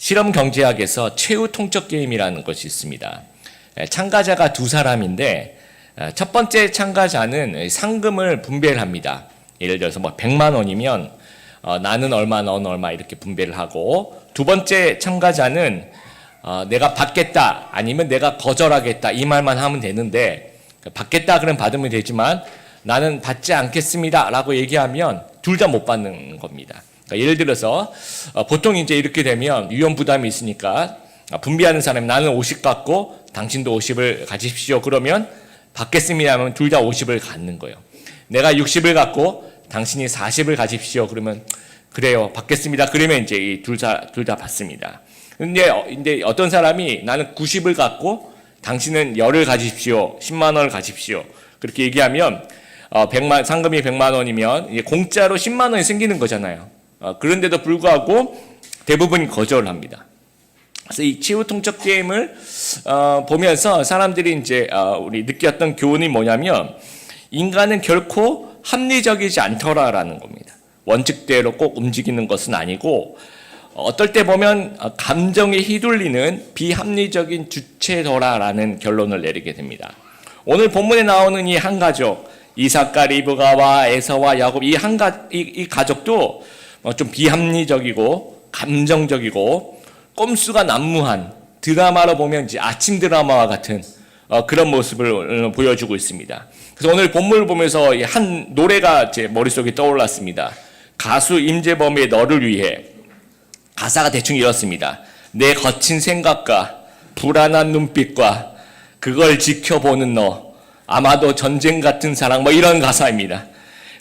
실험 경제학에서 최후 통적 게임이라는 것이 있습니다. 참가자가 두 사람인데 첫 번째 참가자는 상금을 분배를 합니다. 예를 들어서 뭐 100만 원이면 나는 얼마 너는 얼마 이렇게 분배를 하고, 두 번째 참가자는 내가 받겠다 아니면 내가 거절하겠다 이 말만 하면 되는데, 받겠다 그러면 받으면 되지만 나는 받지 않겠습니다 라고 얘기하면 둘 다 못 받는 겁니다. 그러니까 예를 들어서 보통 이제 이렇게 되면 위험 부담이 있으니까 분배하는 사람이 나는 50 갖고 당신도 50을 가지십시오 그러면 받겠습니다 하면 둘 다 50을 갖는 거예요. 내가 60을 갖고 당신이 40을 가십시오 그러면 그래요 받겠습니다 그러면 이제 둘 다 받습니다. 근데 어떤 사람이 나는 90을 갖고 당신은 10을 가십시오 10만 원을 가십시오 그렇게 얘기하면 상금이 100만 원이면 이제 공짜로 10만 원이 생기는 거잖아요. 그런데도 불구하고 대부분 거절을 합니다. 그래서 이 치유 통적 게임을 보면서 사람들이 이제 우리 느꼈던 교훈이 뭐냐면, 인간은 결코 합리적이지 않더라라는 겁니다. 원칙대로 꼭 움직이는 것은 아니고 어떨 때 보면 감정에 휘둘리는 비합리적인 주체더라라는 결론을 내리게 됩니다. 오늘 본문에 나오는 이 한 가족, 이삭과 리브가와 에서와 야곱 이 가족도 좀 비합리적이고 감정적이고 꼼수가 난무한 드라마로 보면 이제 아침 드라마와 같은 그런 모습을 보여주고 있습니다. 그래서 오늘 본문을 보면서 한 노래가 제 머릿속에 떠올랐습니다. 가수 임재범의 너를 위해. 가사가 대충 이렇습니다. 내 거친 생각과 불안한 눈빛과 그걸 지켜보는 너, 아마도 전쟁 같은 사랑, 뭐 이런 가사입니다.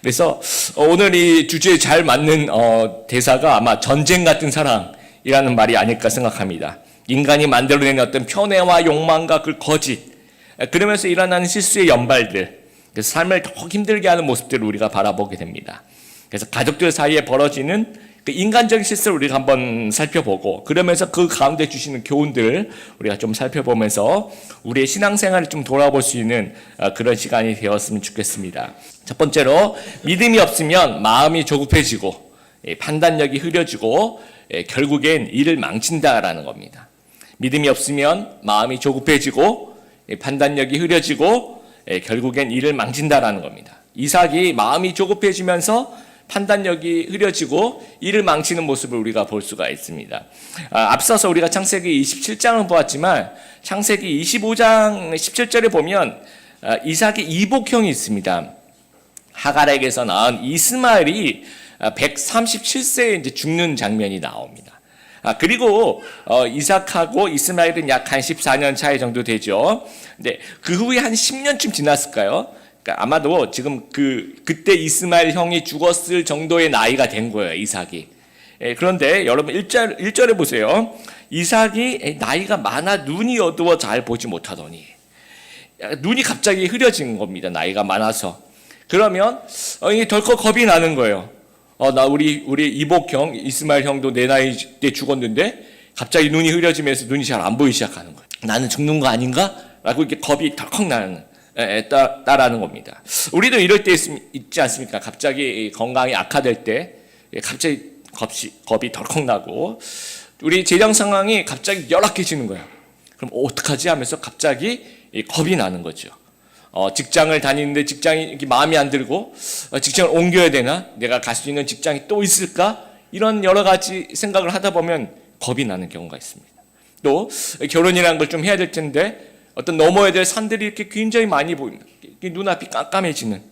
그래서 오늘 이 주제에 잘 맞는 대사가 아마 전쟁 같은 사랑이라는 말이 아닐까 생각합니다. 인간이 만들어낸 어떤 편애와 욕망과 그 거짓, 그러면서 일어나는 실수의 연발들, 그래서 삶을 더 힘들게 하는 모습들을 우리가 바라보게 됩니다. 그래서 가족들 사이에 벌어지는 그 인간적인 실수를 우리가 한번 살펴보고, 그러면서 그 가운데 주시는 교훈들 우리가 좀 살펴보면서 우리의 신앙생활을 좀 돌아볼 수 있는 그런 시간이 되었으면 좋겠습니다. 첫 번째로, 믿음이 없으면 마음이 조급해지고 판단력이 흐려지고 결국엔 일을 망친다라는 겁니다. 믿음이 없으면 마음이 조급해지고 판단력이 흐려지고 결국엔 일을 망친다라는 겁니다. 이삭이 마음이 조급해지면서 판단력이 흐려지고 일을 망치는 모습을 우리가 볼 수가 있습니다. 앞서서 우리가 창세기 27장을 보았지만 창세기 25장 17절에 보면 이삭의 이복형이 있습니다. 하갈에게서 낳은 이스마엘이 137세에 이제 죽는 장면이 나옵니다. 그리고 이삭하고 이스마엘은 약 한 14년 차이 정도 되죠. 근데 그 후에 한 10년쯤 지났을까요? 그러니까 아마도 지금 그때 이스마엘 형이 죽었을 정도의 나이가 된 거예요, 이삭이. 그런데 여러분 1절에 보세요. 이삭이 나이가 많아 눈이 어두워 잘 보지 못하더니, 눈이 갑자기 흐려진 겁니다. 나이가 많아서. 그러면 이게 덜컥 겁이 나는 거예요. 우리 이복형 이스마엘 형도 내 나이 때 죽었는데 갑자기 눈이 흐려지면서 눈이 잘 안 보이기 시작하는 거예요. 나는 죽는 거 아닌가? 라고 이렇게 겁이 덜컥 나는 따라는 겁니다. 우리도 이럴 때 있지 않습니까? 갑자기 건강이 악화될 때 갑자기 겁이 덜컥 나고 우리 재정 상황이 갑자기 열악해지는 거예요. 그럼 어떡하지 하면서 갑자기 겁이 나는 거죠. 직장을 다니는데 직장이 마음에 안 들고 직장을 옮겨야 되나? 내가 갈 수 있는 직장이 또 있을까? 이런 여러 가지 생각을 하다 보면 겁이 나는 경우가 있습니다. 또 결혼이라는 걸 좀 해야 될 텐데 어떤 넘어야 될 산들이 이렇게 굉장히 많이 보입니다. 눈앞이 깜깜해지는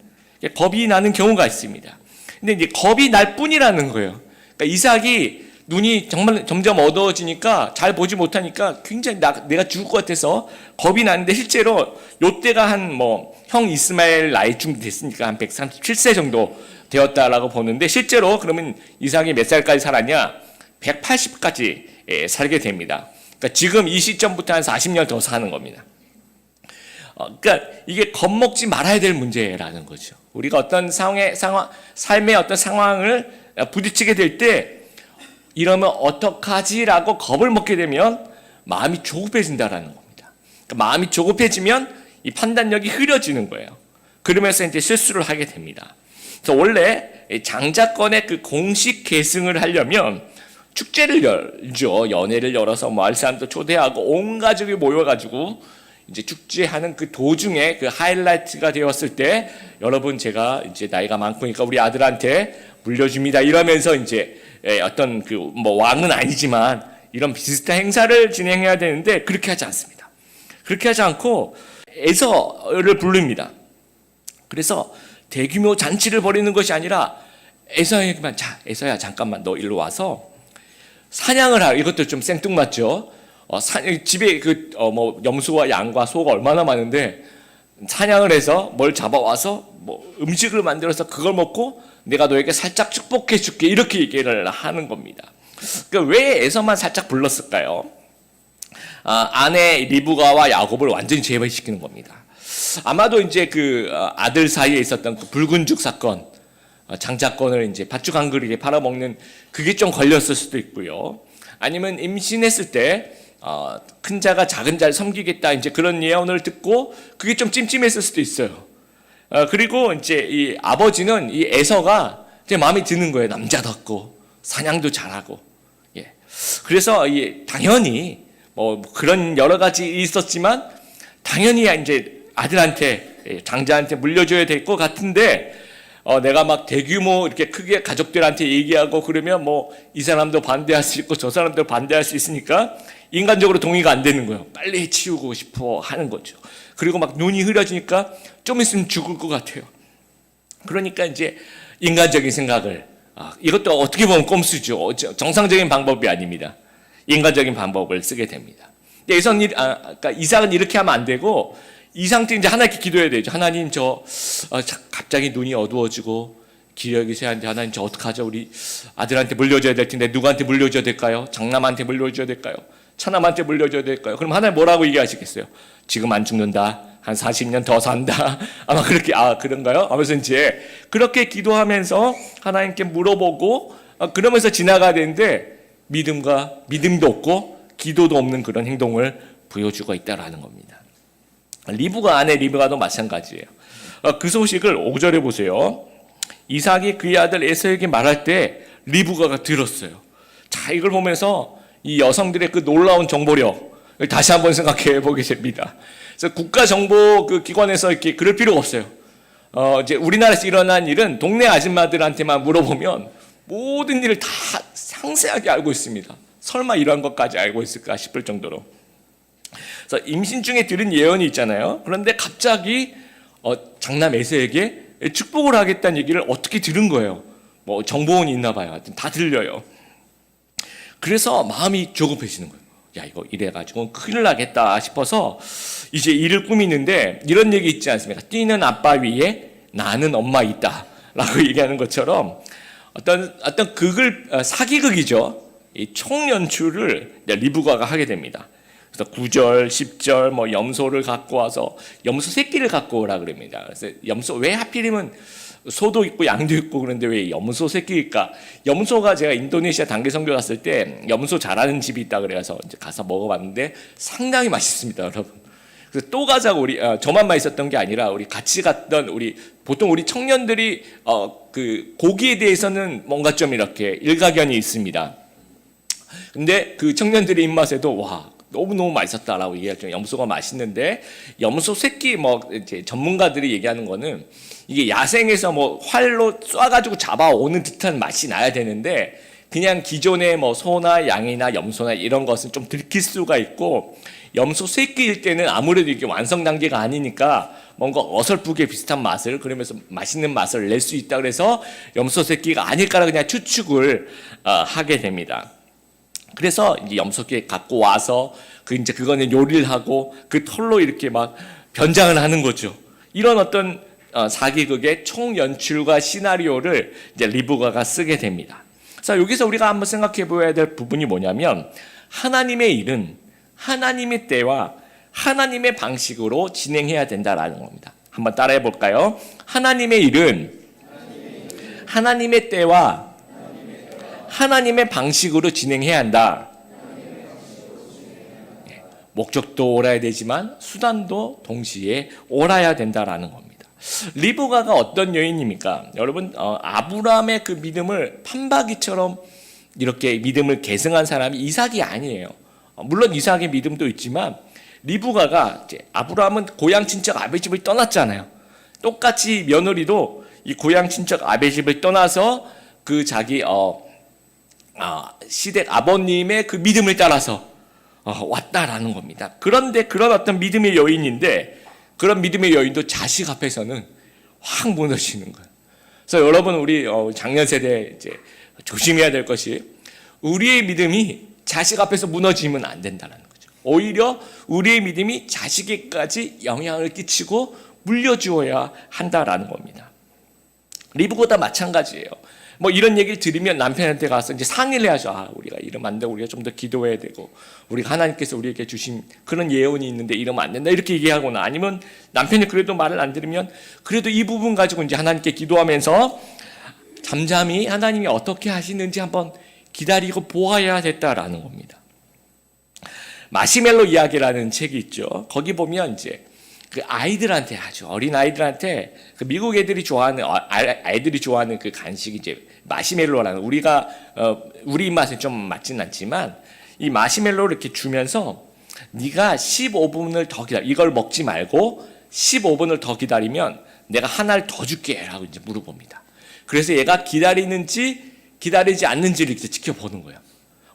겁이 나는 경우가 있습니다. 근데 이제 겁이 날 뿐이라는 거예요. 그러니까 이삭이 눈이 정말 점점 어두워지니까 잘 보지 못하니까 굉장히 내가 죽을 것 같아서 겁이 나는데 실제로 요때가 형 이스마엘 나이쯤 됐으니까 한 137세 정도 되었다라고 보는데 실제로 그러면 이삭이 몇 살까지 살았냐? 180까지 살게 됩니다. 그러니까 지금 이 시점부터 한 40년 더 사는 겁니다. 그러니까 이게 겁먹지 말아야 될 문제라는 거죠. 우리가 어떤 삶의 어떤 상황을 부딪히게 될 때 이러면 어떡하지라고 겁을 먹게 되면 마음이 조급해진다라는 겁니다. 그러니까 마음이 조급해지면 이 판단력이 흐려지는 거예요. 그러면서 이제 실수를 하게 됩니다. 그래서 원래 장자권의 그 공식 계승을 하려면 축제를 열죠. 연회를 열어서 마을 사람도 초대하고 온 가족이 모여가지고 이제 축제하는 그 도중에 그 하이라이트가 되었을 때 여러분 제가 이제 나이가 많으니까 우리 아들한테 물려줍니다 이러면서 이제 어떤 그 뭐 왕은 아니지만 이런 비슷한 행사를 진행해야 되는데 그렇게 하지 않습니다. 그렇게 하지 않고 에서를 부릅니다. 그래서 대규모 잔치를 벌이는 것이 아니라 에서에게만 자 에서야 잠깐만 너 일로 와서 사냥을 하라. 이것도 좀 생뚱맞죠. 집에 뭐 염소와 양과 소가 얼마나 많은데 사냥을 해서 뭘 잡아와서 뭐 음식을 만들어서 그걸 먹고 내가 너에게 살짝 축복해 줄게 이렇게 얘기를 하는 겁니다. 그러니까 왜 에서만 살짝 불렀을까요? 아내 리브가와 야곱을 완전히 제외시키는 겁니다. 아마도 이제 그 아들 사이에 있었던 그 붉은 죽 사건, 장자권을 이제 팥죽 한 그릇에 팔아먹는 그게 좀 걸렸을 수도 있고요. 아니면 임신했을 때 큰 자가 작은 자를 섬기겠다 이제 그런 예언을 듣고 그게 좀 찜찜했을 수도 있어요. 그리고 이제 이 아버지는 이 에서가 제 마음에 드는 거예요. 남자답고 사냥도 잘하고. 예. 그래서 당연히 뭐 그런 여러 가지 있었지만 당연히 이제 아들한테 장자한테 물려줘야 될 것 같은데 내가 막 대규모 이렇게 크게 가족들한테 얘기하고 그러면 뭐 이 사람도 반대할 수 있고 저 사람도 반대할 수 있으니까 인간적으로 동의가 안 되는 거예요. 빨리 치우고 싶어 하는 거죠. 그리고 막 눈이 흐려지니까 좀 있으면 죽을 것 같아요. 그러니까 이제 인간적인 생각을 이것도 어떻게 보면 꼼수죠. 정상적인 방법이 아닙니다. 인간적인 방법을 쓰게 됩니다. 그러니까 이삭은 이렇게 하면 안 되고 이 상태에 이제 하나님께 기도해야 되죠. 하나님 갑자기 눈이 어두워지고 기력이 쇠한데 하나님 저 어떡하죠? 우리 아들한테 물려줘야 될 텐데 누구한테 물려줘야 될까요? 장남한테 물려줘야 될까요? 차남한테 물려줘야 될까요? 그럼 하나님 뭐라고 얘기하시겠어요? 지금 안 죽는다. 한 40년 더 산다. 아마 그렇게 그런가요? 하면서 이제 그렇게 기도하면서 하나님께 물어보고 그러면서 지나가야 되는데 믿음도 없고 기도도 없는 그런 행동을 보여주고 있다라는 겁니다. 아내 리브가도 마찬가지예요. 그 소식을 5절에 보세요. 이삭이 그의 아들 에서에게 말할 때 리브가가 들었어요. 자, 이걸 보면서 이 여성들의 그 놀라운 정보력 다시 한번 생각해 보게 됩니다. 그래서 국가정보 그 기관에서 이렇게 그럴 필요가 없어요. 이제 우리나라에서 일어난 일은 동네 아줌마들한테만 물어보면 모든 일을 다 상세하게 알고 있습니다. 설마 이런 것까지 알고 있을까 싶을 정도로. 그래서 임신 중에 들은 예언이 있잖아요. 그런데 갑자기 장남 에서에게 축복을 하겠다는 얘기를 어떻게 들은 거예요. 뭐 정보원이 있나 봐요. 하여튼 다 들려요. 그래서 마음이 조급해지는 거예요. 야, 이거 이래가지고 큰일 나겠다 싶어서 이제 일을 꾸미는데 이런 얘기 있지 않습니까? 뛰는 아빠 위에 나는 엄마 있다 라고 얘기하는 것처럼 어떤 사기극이죠. 이 총연출을 리브가가 하게 됩니다. 그래서 9절, 10절 뭐 염소를 갖고 와서 염소 새끼를 갖고 오라 그럽니다. 그래서 염소 왜 하필이면 소도 있고 양도 있고 그런데 왜 염소 새끼일까? 염소가 제가 인도네시아 단기 선교 갔을 때 염소 잘하는 집이 있다 그래서 이제 가서 먹어봤는데 상당히 맛있습니다, 여러분. 그래서 또 가자고 저만만 있었던 게 아니라 우리 같이 갔던 보통 우리 청년들이 그 고기에 대해서는 뭔가 좀 이렇게 일가견이 있습니다. 근데 그 청년들의 입맛에도 와 너무너무 맛있었다라고 얘기하죠. 염소가 맛있는데 염소 새끼 뭐 이제 전문가들이 얘기하는 거는 이게 야생에서 뭐 활로 쏴가지고 잡아오는 듯한 맛이 나야 되는데 그냥 기존의 뭐 소나 양이나 염소나 이런 것은 좀 들킬 수가 있고 염소 새끼일 때는 아무래도 이게 완성 단계가 아니니까 뭔가 어설프게 비슷한 맛을 그러면서 맛있는 맛을 낼 수 있다 그래서 염소 새끼가 아닐까라 그냥 추측을 하게 됩니다. 그래서 이제 염소끼 갖고 와서 이제 그거는 요리를 하고 그 털로 이렇게 막 변장을 하는 거죠. 이런 어떤 사기극의 총연출과 시나리오를 이제 리브가가 쓰게 됩니다. 그래서 여기서 우리가 한번 생각해 보아야 될 부분이 뭐냐면 하나님의 일은 하나님의 때와 하나님의 방식으로 진행해야 된다라는 겁니다. 한번 따라해 볼까요? 하나님의 일은 하나님의 때와 하나님의 방식으로 진행해야 한다. 목적도 옳아야 되지만 수단도 동시에 옳아야 된다라는 겁니다. 리브가가 어떤 여인입니까? 여러분 아브라함의 그 믿음을 판박이처럼 이렇게 믿음을 계승한 사람이 이삭이 아니에요. 물론 이삭의 믿음도 있지만 리브가가 이제 아브라함은 고향 친척 아베 집을 떠났잖아요. 똑같이 며느리도 이 고향 친척 아베 집을 떠나서 그 자기 시댁 아버님의 그 믿음을 따라서 왔다라는 겁니다. 그런데 그런 어떤 믿음의 여인인데 그런 믿음의 여인도 자식 앞에서는 확 무너지는 거예요. 그래서 여러분 우리 작년 세대 이제 조심해야 될 것이 우리의 믿음이 자식 앞에서 무너지면 안 된다는 거죠. 오히려 우리의 믿음이 자식에까지 영향을 끼치고 물려주어야 한다라는 겁니다. 리브가도 마찬가지예요. 뭐 이런 얘기를 들으면 남편한테 가서 이제 상의를 해야죠. 우리가 이러면 안 되고 우리가 좀 더 기도해야 되고 우리가 하나님께서 우리에게 주신 그런 예언이 있는데 이러면 안 된다 이렇게 얘기하거나 아니면 남편이 그래도 말을 안 들으면 그래도 이 부분 가지고 이제 하나님께 기도하면서 잠잠히 하나님이 어떻게 하시는지 한번 기다리고 보아야 됐다라는 겁니다. 마시멜로 이야기라는 책이 있죠. 거기 보면 이제 그 아이들한테 아주 어린 아이들한테 그 미국 애들이 좋아하는 아이들이 좋아하는 그 간식이 이제 마시멜로라는 우리 입맛에 좀 맞진 않지만 이 마시멜로를 이렇게 주면서 네가 15분을 더 기다려 이걸 먹지 말고 15분을 더 기다리면 내가 하나를 더 줄게라고 이제 물어봅니다. 그래서 얘가 기다리는지 기다리지 않는지를 이렇게 지켜보는 거예요.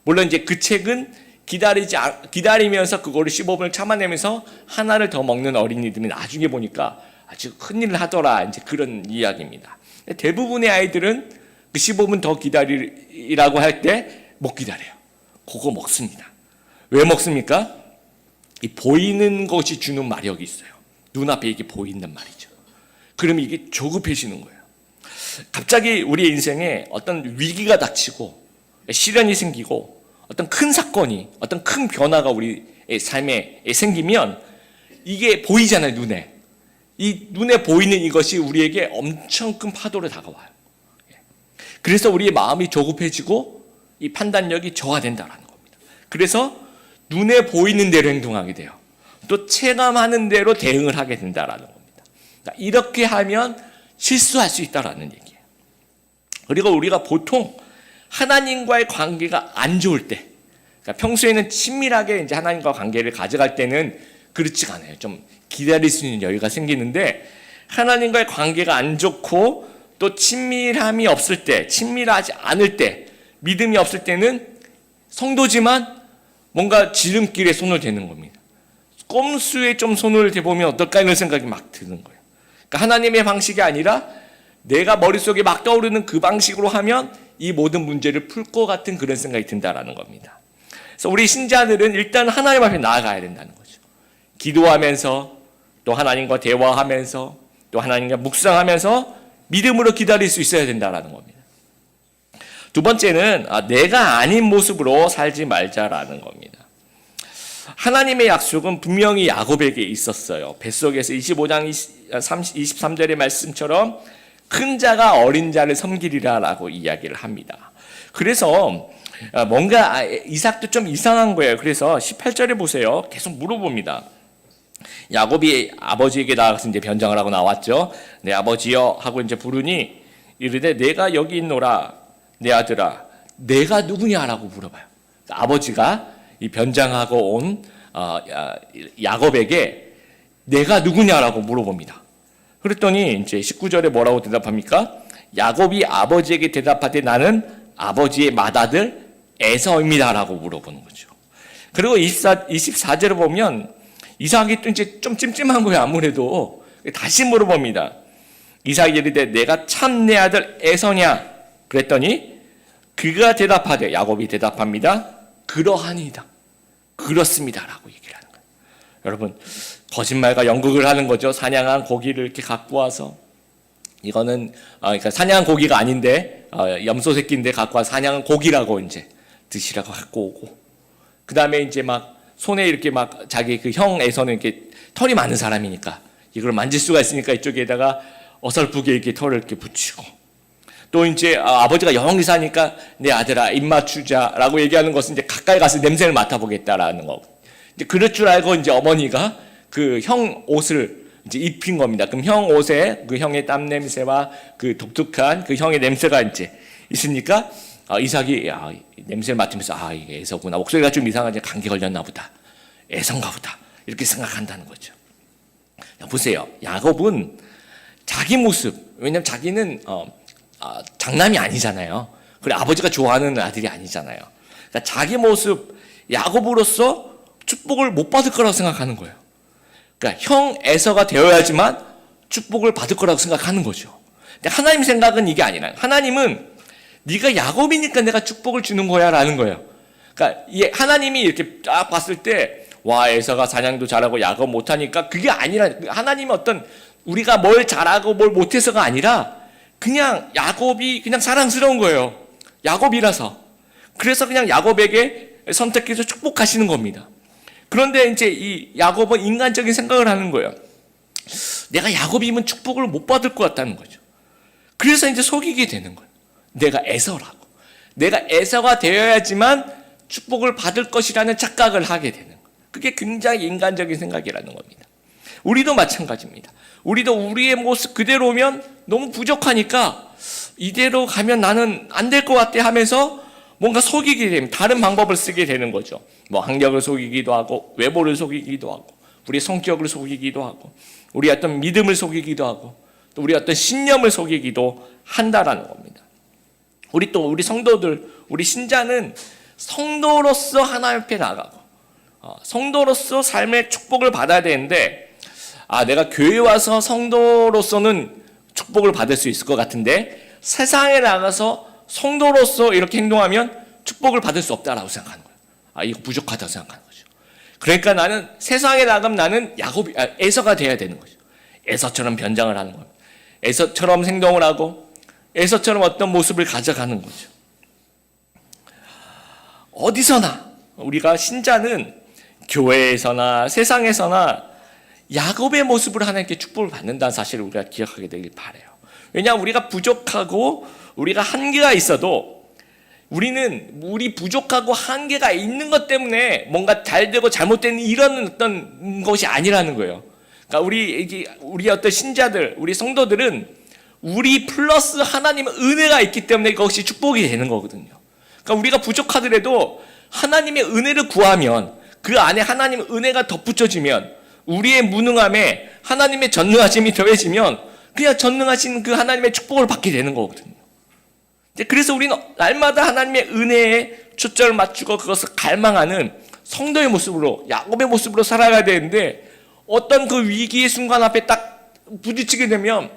물론 이제 그 책은 기다리면서 그거를 15분을 참아내면서 하나를 더 먹는 어린이들이 나중에 보니까 아주 큰일을 하더라 이제 그런 이야기입니다. 대부분의 아이들은 그 15분 더 기다리라고 할 때 못 기다려요. 그거 먹습니다. 왜 먹습니까? 이 보이는 것이 주는 마력이 있어요. 눈앞에 이게 보인단 말이죠. 그러면 이게 조급해지는 거예요. 갑자기 우리의 인생에 어떤 위기가 닥치고 시련이 생기고 어떤 큰 사건이 어떤 큰 변화가 우리의 삶에 생기면 이게 보이잖아요. 눈에. 이 눈에 보이는 이것이 우리에게 엄청 큰 파도로 다가와요. 그래서 우리의 마음이 조급해지고 이 판단력이 저하된다는 겁니다. 그래서 눈에 보이는 대로 행동하게 돼요. 또 체감하는 대로 대응을 하게 된다는 겁니다. 이렇게 하면 실수할 수 있다는 얘기예요. 그리고 우리가 보통 하나님과의 관계가 안 좋을 때, 그러니까 평소에는 친밀하게 이제 하나님과 관계를 가져갈 때는 그렇지가 않아요. 좀 기다릴 수 있는 여유가 생기는데 하나님과의 관계가 안 좋고 또 친밀함이 없을 때, 친밀하지 않을 때, 믿음이 없을 때는 성도지만 뭔가 지름길에 손을 대는 겁니다. 꼼수에 좀 손을 대보면 어떨까 이런 생각이 막 드는 거예요. 그러니까 하나님의 방식이 아니라 내가 머릿속에 막 떠오르는 그 방식으로 하면 이 모든 문제를 풀 것 같은 그런 생각이 든다라는 겁니다. 그래서 우리 신자들은 일단 하나님 앞에 나아가야 된다는 거죠. 기도하면서 또 하나님과 대화하면서 또 하나님과 묵상하면서 믿음으로 기다릴 수 있어야 된다라는 겁니다. 두 번째는 내가 아닌 모습으로 살지 말자라는 겁니다. 하나님의 약속은 분명히 야곱에게 있었어요. 뱃속에서 25장 23절의 말씀처럼 큰 자가 어린 자를 섬기리라라고 이야기를 합니다. 그래서 뭔가 이삭도 좀 이상한 거예요. 그래서 18절에 보세요. 계속 물어봅니다. 야곱이 아버지에게 나가서 이제 변장을 하고 나왔죠. 내 아버지여 하고 이제 부르니 이르되 내가 여기 있노라 내 아들아 내가 누구냐라고 물어봐요. 아버지가 이 변장하고 온 야곱에게 내가 누구냐라고 물어봅니다. 그랬더니 이제 19절에 뭐라고 대답합니까? 야곱이 아버지에게 대답하되 나는 아버지의 맏아들 에서입니다라고 물어보는 거죠. 그리고 24절에 보면 이삭이 또 이제 좀 찜찜한 거예요. 아무래도 다시 물어봅니다. 이삭이 이르되 내가 참 내 아들 에서냐? 그랬더니 그가 대답하되 야곱이 대답합니다. 그러하니이다. 그렇습니다라고 얘기를 하는 거예요. 여러분 거짓말과 연극을 하는 거죠. 사냥한 고기를 이렇게 갖고 와서 이거는 그러니까 사냥한 고기가 아닌데 염소 새끼인데 갖고 와서 사냥한 고기라고 이제 드시라고 갖고 오고 그 다음에 이제 막 손에 이렇게 막 자기 그 형에서는 이렇게 털이 많은 사람이니까 이걸 만질 수가 있으니까 이쪽에다가 어설프게 이렇게 털을 이렇게 붙이고 또 이제 아버지가 영이 사니까 내 아들아 입 맞추자라고 얘기하는 것은 이제 가까이 가서 냄새를 맡아보겠다라는 거. 이제 그럴 줄 알고 이제 어머니가 그 형 옷을 이제 입힌 겁니다. 그럼 형 옷에 그 형의 땀 냄새와 그 독특한 그 형의 냄새가 이제 있으니까 이삭이 냄새를 맡으면서 이게 에서구나. 목소리가 좀 이상하지, 감기 걸렸나 보다. 에서인가 보다. 이렇게 생각한다는 거죠. 보세요. 야곱은 자기 모습, 왜냐면 자기는 장남이 아니잖아요. 그리고 아버지가 좋아하는 아들이 아니잖아요. 그러니까 자기 모습, 야곱으로서 축복을 못 받을 거라고 생각하는 거예요. 그러니까 형 에서가 되어야지만 축복을 받을 거라고 생각하는 거죠. 근데 하나님 생각은 이게 아니라, 하나님은 네가 야곱이니까 내가 축복을 주는 거야 라는 거예요. 그러니까 하나님이 이렇게 딱 봤을 때 에서가 사냥도 잘하고 야곱 못하니까, 그게 아니라, 하나님은 어떤 우리가 뭘 잘하고 뭘 못해서가 아니라 그냥 야곱이 그냥 사랑스러운 거예요. 야곱이라서. 그래서 그냥 야곱에게 선택해서 축복하시는 겁니다. 그런데 이제 이 야곱은 인간적인 생각을 하는 거예요. 내가 야곱이면 축복을 못 받을 것 같다는 거죠. 그래서 이제 속이게 되는 거예요. 내가 에서라고. 내가 에서가 되어야지만 축복을 받을 것이라는 착각을 하게 되는 거예요. 그게 굉장히 인간적인 생각이라는 겁니다. 우리도 마찬가지입니다. 우리도 우리의 모습 그대로면 너무 부족하니까 이대로 가면 나는 안 될 것 같아 하면서 뭔가 속이게 되면 다른 방법을 쓰게 되는 거죠. 학력을 속이기도 하고, 외모를 속이기도 하고, 우리의 성격을 속이기도 하고, 우리의 어떤 믿음을 속이기도 하고, 또 우리의 어떤 신념을 속이기도 한다라는 겁니다. 우리 성도들, 우리 신자는 성도로서 하나님 앞에 나가고, 성도로서 삶의 축복을 받아야 되는데, 내가 교회 와서 성도로서는 축복을 받을 수 있을 것 같은데 세상에 나가서 성도로서 이렇게 행동하면 축복을 받을 수 없다라고 생각하는 거예요. 이거 부족하다고 생각하는 거죠. 그러니까 나는 세상에 나가면 나는 에서가 돼야 되는 거죠. 에서처럼 변장을 하는 거예요. 에서처럼 행동을 하고 에서처럼 어떤 모습을 가져가는 거죠. 어디서나 우리가 신자는 교회에서나 세상에서나 야곱의 모습으로 하나님께 축복을 받는다는 사실을 우리가 기억하게 되길 바라요. 왜냐하면 우리가 부족하고 우리가 한계가 있어도 우리 부족하고 한계가 있는 것 때문에 뭔가 잘 되고 잘못되는 이런 어떤 것이 아니라는 거예요. 그러니까 우리 어떤 신자들, 우리 성도들은 우리 플러스 하나님의 은혜가 있기 때문에 그것이 축복이 되는 거거든요. 그러니까 우리가 부족하더라도 하나님의 은혜를 구하면 그 안에 하나님의 은혜가 덧붙여지면 우리의 무능함에 하나님의 전능하심이 더해지면 그냥 전능하신 그 하나님의 축복을 받게 되는 거거든요. 그래서 우리는 날마다 하나님의 은혜에 초점을 맞추고 그것을 갈망하는 성도의 모습으로, 야곱의 모습으로 살아가야 되는데 어떤 그 위기의 순간 앞에 딱 부딪히게 되면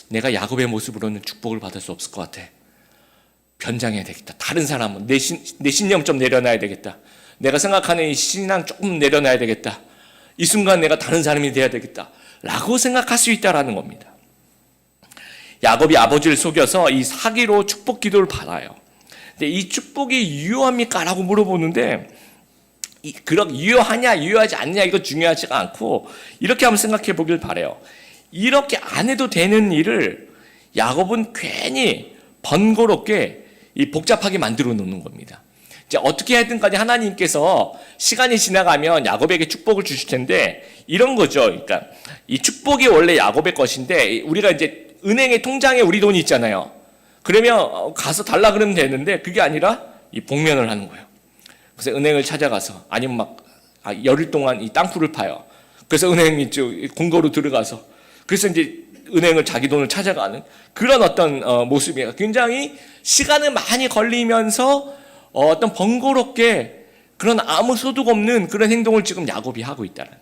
내가 야곱의 모습으로는 축복을 받을 수 없을 것 같아. 변장해야 되겠다. 다른 사람은 내 신념 좀 내려놔야 되겠다. 내가 생각하는 이 신앙 조금 내려놔야 되겠다. 이 순간 내가 다른 사람이 돼야 되겠다. 라고 생각할 수 있다라는 겁니다. 야곱이 아버지를 속여서 이 사기로 축복 기도를 받아요. 근데 이 축복이 유효합니까? 라고 물어보는데 그렇게 유효하냐 유효하지 않냐 이거 중요하지가 않고 이렇게 한번 생각해 보길 바라요. 이렇게 안 해도 되는 일을 야곱은 괜히 번거롭게 복잡하게 만들어 놓는 겁니다. 이제 어떻게 하든 간에 하나님께서 시간이 지나가면 야곱에게 축복을 주실 텐데 이런 거죠. 그러니까 이 축복이 원래 야곱의 것인데 우리가 이제 은행에 통장에 우리 돈이 있잖아요. 그러면 가서 달라 그러면 되는데 그게 아니라 이 복면을 하는 거예요. 그래서 은행을 찾아가서 아니면 열흘 동안 이 땅굴을 파요. 그래서 은행 공고로 들어가서 그래서 이제 은행을 자기 돈을 찾아가는 그런 어떤 모습이에요. 굉장히 시간을 많이 걸리면서 어떤 번거롭게 그런 아무 소득 없는 그런 행동을 지금 야곱이 하고 있다는 거.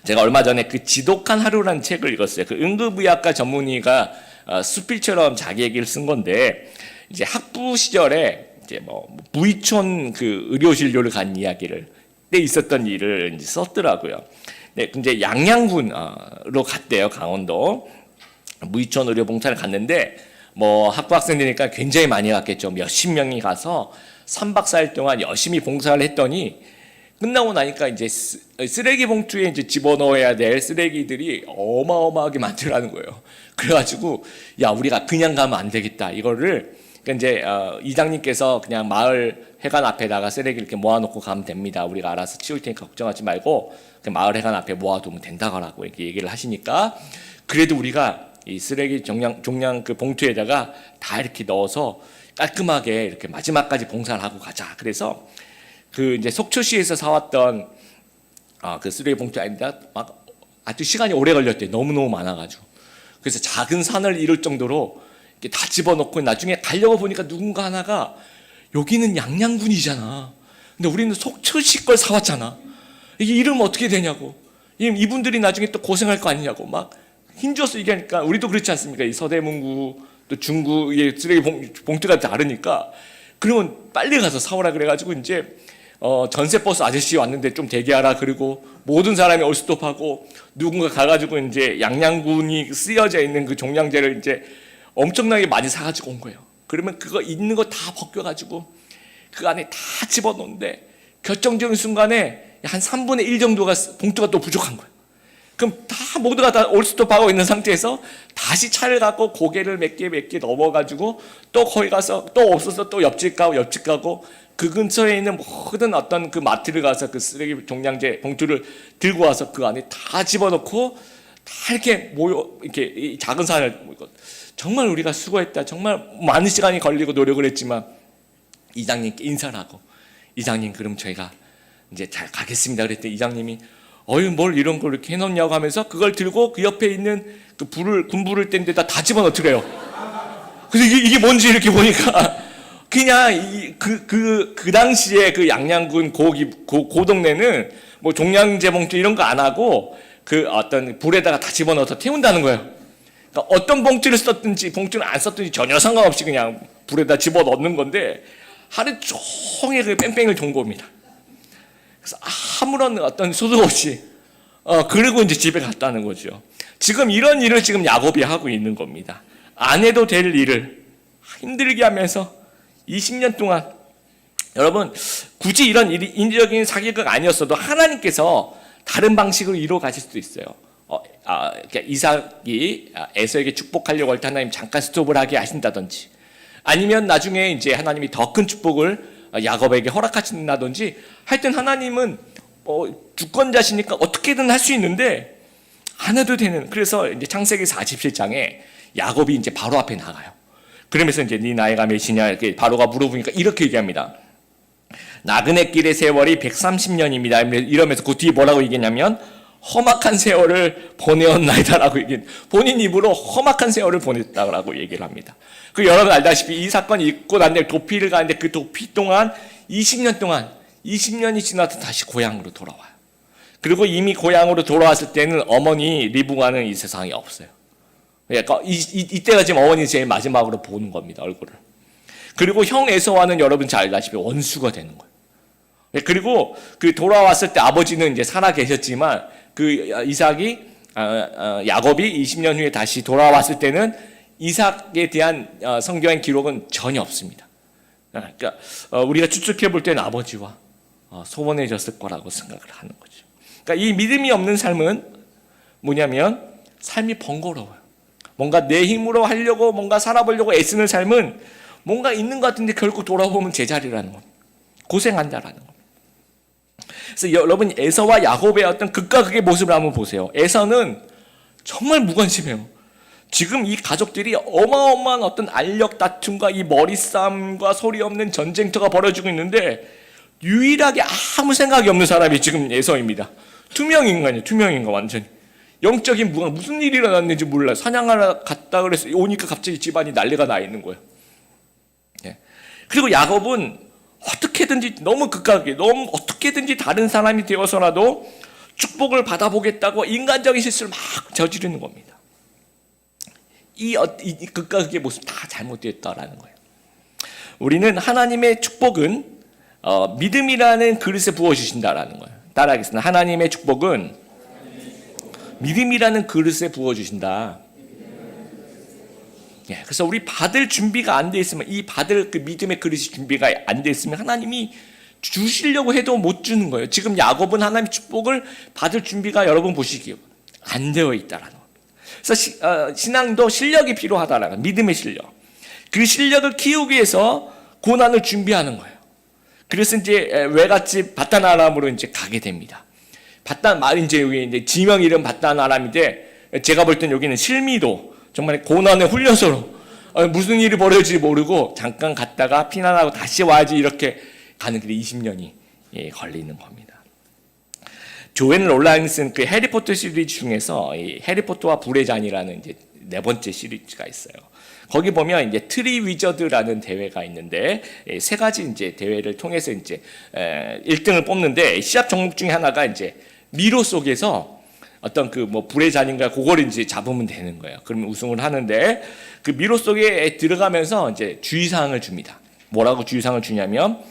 제가 얼마 전에 그 지독한 하루라는 책을 읽었어요. 그 응급의학과 전문의가 수필처럼 자기 얘기를 쓴 건데 이제 학부 시절에 이제 무이촌 그 의료진료를 간 이야기를 때 있었던 일을 이제 썼더라고요. 네, 이제 양양군으로 갔대요. 강원도 무이촌 의료봉사를 갔는데 학부 학생들이니까 굉장히 많이 갔겠죠. 몇십 명이 가서 3박 4일 동안 열심히 봉사를 했더니 끝나고 나니까 이제 쓰레기 봉투에 이제 집어넣어야 될 쓰레기들이 어마어마하게 많더라는 거예요. 그래가지고 야 우리가 그냥 가면 안 되겠다. 이거를 그러니까 이제 이장님께서 그냥 마을 회관 앞에다가 쓰레기 이렇게 모아놓고 가면 됩니다. 우리가 알아서 치울 테니까 걱정하지 말고 그 마을 회관 앞에 모아두면 된다고 이렇게 얘기를 하시니까 그래도 우리가 이 쓰레기 종량 그 봉투에다가 다 이렇게 넣어서 깔끔하게 이렇게 마지막까지 봉사를 하고 가자. 그래서 그 이제 속초시에서 사왔던 그 쓰레기 봉투 아닌데 막 아주 시간이 오래 걸렸대. 너무너무 많아가지고. 그래서 작은 산을 이룰 정도로 이렇게 다 집어넣고 나중에 가려고 보니까 누군가 하나가 여기는 양양군이잖아. 근데 우리는 속초시 걸 사왔잖아. 이게 이러면 어떻게 되냐고. 이분들이 나중에 또 고생할 거 아니냐고 막 힘줘서 얘기하니까 우리도 그렇지 않습니까? 이 서대문구 또 중구의 쓰레기 봉투가 다르니까 그러면 빨리 가서 사오라 그래가지고 이제 전세버스 아저씨 왔는데 좀 대기하라 그리고 모든 사람이 올스톱하고 누군가 가가지고 이제 양양군이 쓰여져 있는 그 종량제를 이제 엄청나게 많이 사가지고 온 거예요. 그러면 그거 있는 거 다 벗겨가지고 그 안에 다 집어넣는데 결정적인 순간에 한 3분의 1 정도가 봉투가 또 부족한 거예요. 그럼 다 모두가 다 올스톱하고 있는 상태에서 다시 차를 갖고 고개를 몇 개 넘어가지고 또 거기 가서 또 없어서 또 옆집 가고 그 근처에 있는 모든 어떤 그 마트를 가서 그 쓰레기 종량제 봉투를 들고 와서 그 안에 다 집어넣고 다 이렇게 이렇게 작은 산을 정말 우리가 수고했다. 정말 많은 시간이 걸리고 노력을 했지만 이장님께 인사를 하고 이장님 그럼 저희가 이제 잘 가겠습니다. 그랬더니 이장님이 뭘 이런 걸 이렇게 해놓냐고 하면서 그걸 들고 그 옆에 있는 그 군 불을 뗀 데다 다 집어넣더래요. 그래서 이게 뭔지 이렇게 보니까 그냥 그 당시에 그 양양군 고 동네는 뭐 종량제 봉투 이런 거 안 하고 그 어떤 불에다가 다 집어넣어서 태운다는 거예요. 그러니까 어떤 봉투를 썼든지 봉투를 안 썼든지 전혀 상관없이 그냥 불에다 집어넣는 건데 하루 종일 그 뺑뺑이를 돈 겁니다. 그래서 아무런 어떤 소득 없이 그리고 이제 집에 갔다는 거죠. 지금 이런 일을 지금 야곱이 하고 있는 겁니다. 안 해도 될 일을 힘들게 하면서 20년 동안 여러분 굳이 이런 인지적인 사기가 아니었어도 하나님께서 다른 방식으로 이루어 가실 수도 있어요. 그러니까 이삭이 에서에게 축복하려고 할 때 하나님 잠깐 스톱을 하게 하신다든지 아니면 나중에 이제 하나님이 더 큰 축복을 야곱에게 허락하신다든지 하여튼 하나님은 주권자시니까 어떻게든 할 수 있는데 안 해도 되는. 그래서 이제 창세기 47장에 야곱이 이제 바로 앞에 나가요. 그러면서 이제 네 나이가 몇이냐 이렇게 바로가 물어보니까 이렇게 얘기합니다. 나그네 길의 세월이 130년입니다. 이러면서 그 뒤에 뭐라고 얘기했냐면 험악한 세월을 보내었나이다라고 얘기. 본인 입으로 험악한 세월을 보냈다라고 얘기를 합니다. 그 여러분 알다시피 이 사건이 있고 난 뒤에 도피를 가는데 그 도피 동안 20년이 지나서 다시 고향으로 돌아와요. 그리고 이미 고향으로 돌아왔을 때는 어머니 리브가는 이 세상에 없어요. 그러니까 이때가 지금 어머니 제일 마지막으로 보는 겁니다. 얼굴을. 그리고 형 에서와는 여러분 잘 알다시피 원수가 되는 거예요. 그리고 그 돌아왔을 때 아버지는 이제 살아 계셨지만 그 이삭이 야곱이 20년 후에 다시 돌아왔을 때는 이삭에 대한 성경의 기록은 전혀 없습니다. 그러니까 우리가 추측해 볼 때는 아버지와 소원해졌을 거라고 생각을 하는 거죠. 그러니까 이 믿음이 없는 삶은 뭐냐면 삶이 번거로워요. 뭔가 내 힘으로 하려고 뭔가 살아보려고 애쓰는 삶은 뭔가 있는 것 같은데 결국 돌아보면 제자리라는 겁니다. 고생한다라는 겁니다. 그래서 여러분 에서와 야곱의 어떤 극과 극의 모습을 한번 보세요. 에서는 정말 무관심해요. 지금 이 가족들이 어마어마한 어떤 알력 다툼과 이 머리싸움과 소리 없는 전쟁터가 벌어지고 있는데 유일하게 아무 생각이 없는 사람이 지금 에서입니다. 투명인간이에요. 투명인간 완전히. 영적인 무슨 일이 일어났는지 몰라요. 사냥하러 갔다 그래서 오니까 갑자기 집안이 난리가 나 있는 거예요. 그리고 야곱은 어떻게든지 너무 극하게 너무 어떻게든지 다른 사람이 되어서라도 축복을 받아보겠다고 인간적인 실수를 막 저지르는 겁니다. 이 극과 극의 모습 다 잘못되었다라는 거예요. 우리는 하나님의 축복은 믿음이라는 그릇에 부어주신다라는 거예요. 따라하겠습니다. 하나님의 축복은 믿음이라는 그릇에 부어주신다. 그래서 우리 받을 준비가 안 돼 있으면 이 받을 그 믿음의 그릇이 준비가 안 돼 있으면 하나님이 주시려고 해도 못 주는 거예요. 지금 야곱은 하나님의 축복을 받을 준비가 여러분 보시기에 안 되어 있다라는 겁니다. 그래서 신앙도 실력이 필요하다라는 거예요. 믿음의 실력. 그 실력을 키우기 위해서 고난을 준비하는 거예요. 그래서 이제 외갓집 바단 아람으로 이제 가게 됩니다. 바단 말 이제 여기 이제 지명 이름 바단 아람인데 제가 볼 땐 여기는 실미도 정말 고난의 훈련소로 무슨 일이 벌어질지 모르고 잠깐 갔다가 피난하고 다시 와야지 이렇게 가는 길에 20년이 걸리는 겁니다. 조앤 롤랑스는 그 해리포터 시리즈 중에서 이 해리포터와 불의 잔이라는 이제 네 번째 시리즈가 있어요. 거기 보면 이제 트리 위저드라는 대회가 있는데 세 가지 이제 대회를 통해서 이제 1등을 뽑는데 시합 종목 중에 하나가 이제 미로 속에서 어떤 그 뭐 불의 잔인가 그걸 이제 잡으면 되는 거예요. 그러면 우승을 하는데 그 미로 속에 들어가면서 이제 주의사항을 줍니다. 뭐라고 주의사항을 주냐면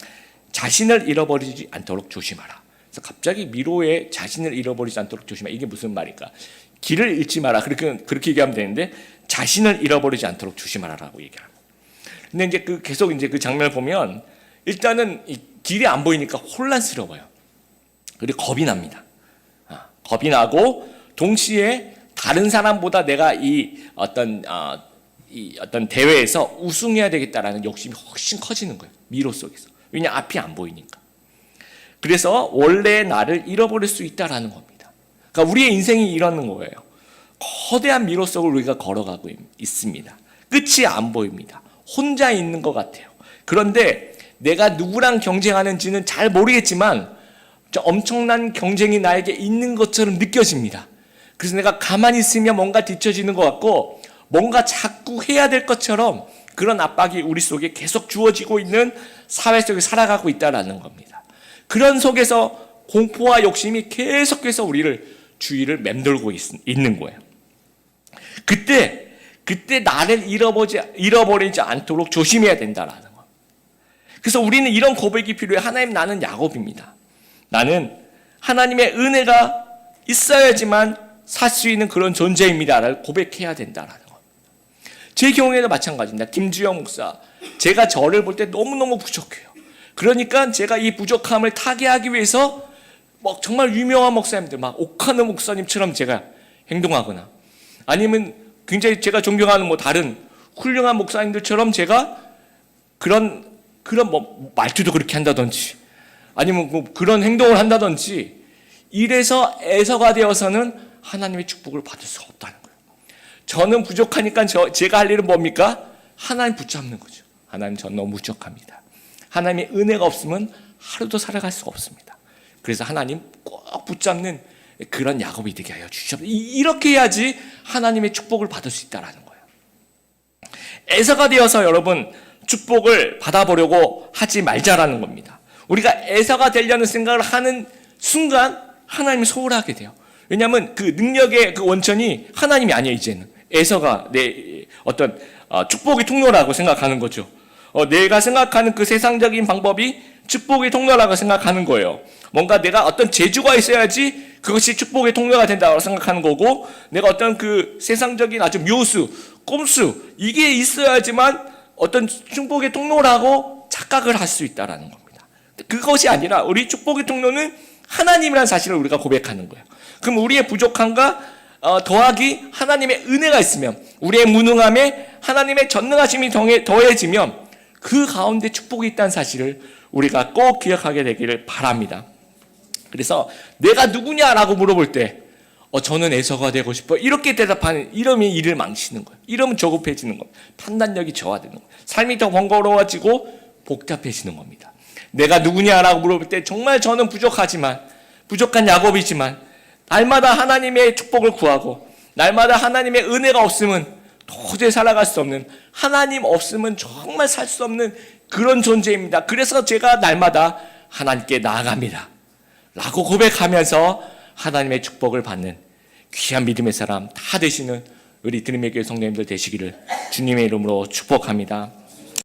자신을 잃어버리지 않도록 조심하라. 그래서 갑자기 미로에 자신을 잃어버리지 않도록 조심하라. 이게 무슨 말일까? 길을 잃지 마라. 그렇게 얘기하면 되는데 자신을 잃어버리지 않도록 조심하라라고 얘기합니다. 근데 이제 계속 이제 그 장면을 보면 일단은 이 길이 안 보이니까 혼란스러워요. 그리고 겁이 납니다. 겁이 나고 동시에 다른 사람보다 내가 이 어떤 대회에서 우승해야 되겠다라는 욕심이 훨씬 커지는 거예요. 미로 속에서. 왜냐 앞이 안 보이니까. 그래서 원래 나를 잃어버릴 수 있다라는 겁니다. 그러니까 우리의 인생이 이러는 거예요. 거대한 미로 속을 우리가 걸어가고 있습니다. 끝이 안 보입니다. 혼자 있는 것 같아요. 그런데 내가 누구랑 경쟁하는지는 잘 모르겠지만 엄청난 경쟁이 나에게 있는 것처럼 느껴집니다. 그래서 내가 가만히 있으면 뭔가 뒤처지는 것 같고 뭔가 자꾸 해야 될 것처럼 그런 압박이 우리 속에 계속 주어지고 있는 사회 속에 살아가고 있다는 겁니다. 그런 속에서 공포와 욕심이 계속해서 우리를 주위를 맴돌고 있는 거예요. 그때 나를 잃어버리지 않도록 조심해야 된다라는 거. 그래서 우리는 이런 고백이 필요해. 하나님, 나는 야곱입니다. 나는 하나님의 은혜가 있어야지만 살 수 있는 그런 존재입니다라고 고백해야 된다라는 거. 제 경우에도 마찬가지입니다. 김주영 목사, 제가 저를 볼 때 너무너무 부족해요. 그러니까 제가 이 부족함을 타개하기 위해서 막 정말 유명한 목사님들, 막 오카노 목사님처럼 제가 행동하거나 아니면 굉장히 제가 존경하는 뭐 다른 훌륭한 목사님들처럼 제가 그런 뭐 말투도 그렇게 한다든지 아니면 뭐 그런 행동을 한다든지 이래서 애서가 되어서는 하나님의 축복을 받을 수가 없다는 거예요. 저는 부족하니까 제가 할 일은 뭡니까? 하나님 붙잡는 거죠. 하나님, 전 너무 부족합니다. 하나님의 은혜가 없으면 하루도 살아갈 수가 없습니다. 그래서 하나님 꼭 붙잡는 그런 야곱이 되게 하여 주시옵소서. 이렇게 해야지 하나님의 축복을 받을 수 있다는 거예요. 에서가 되어서 여러분 축복을 받아보려고 하지 말자라는 겁니다. 우리가 에서가 되려는 생각을 하는 순간 하나님이 소홀하게 돼요. 왜냐하면 그 능력의 그 원천이 하나님이 아니에요. 이제는 에서가 내 어떤 축복의 통로라고 생각하는 거죠. 내가 생각하는 그 세상적인 방법이 축복의 통로라고 생각하는 거예요. 뭔가 내가 어떤 재주가 있어야지 그것이 축복의 통로가 된다고 생각하는 거고, 내가 어떤 그 세상적인 아주 묘수, 꼼수 이게 있어야지만 어떤 축복의 통로라고 착각을 할 수 있다라는 겁니다. 그것이 아니라 우리 축복의 통로는 하나님이라는 사실을 우리가 고백하는 거예요. 그럼 우리의 부족함과 더하기 하나님의 은혜가 있으면, 우리의 무능함에 하나님의 전능하심이 더해지면 그 가운데 축복이 있다는 사실을 우리가 꼭 기억하게 되기를 바랍니다. 그래서 내가 누구냐라고 물어볼 때 저는 에서가 되고 싶어요, 이렇게 대답하는, 이러면 일을 망치는 거예요. 이러면 조급해지는 겁니다. 판단력이 저하되는 거예요. 삶이 더 번거로워지고 복잡해지는 겁니다. 내가 누구냐라고 물어볼 때 정말 저는 부족한 야곱이지만 날마다 하나님의 축복을 구하고 날마다 하나님의 은혜가 없으면 도저히 살아갈 수 없는, 하나님 없으면 정말 살 수 없는 그런 존재입니다. 그래서 제가 날마다 하나님께 나아갑니다 라고 고백하면서 하나님의 축복을 받는 귀한 믿음의 사람 다 되시는 우리 드림의 교회 성도님들 되시기를 주님의 이름으로 축복합니다.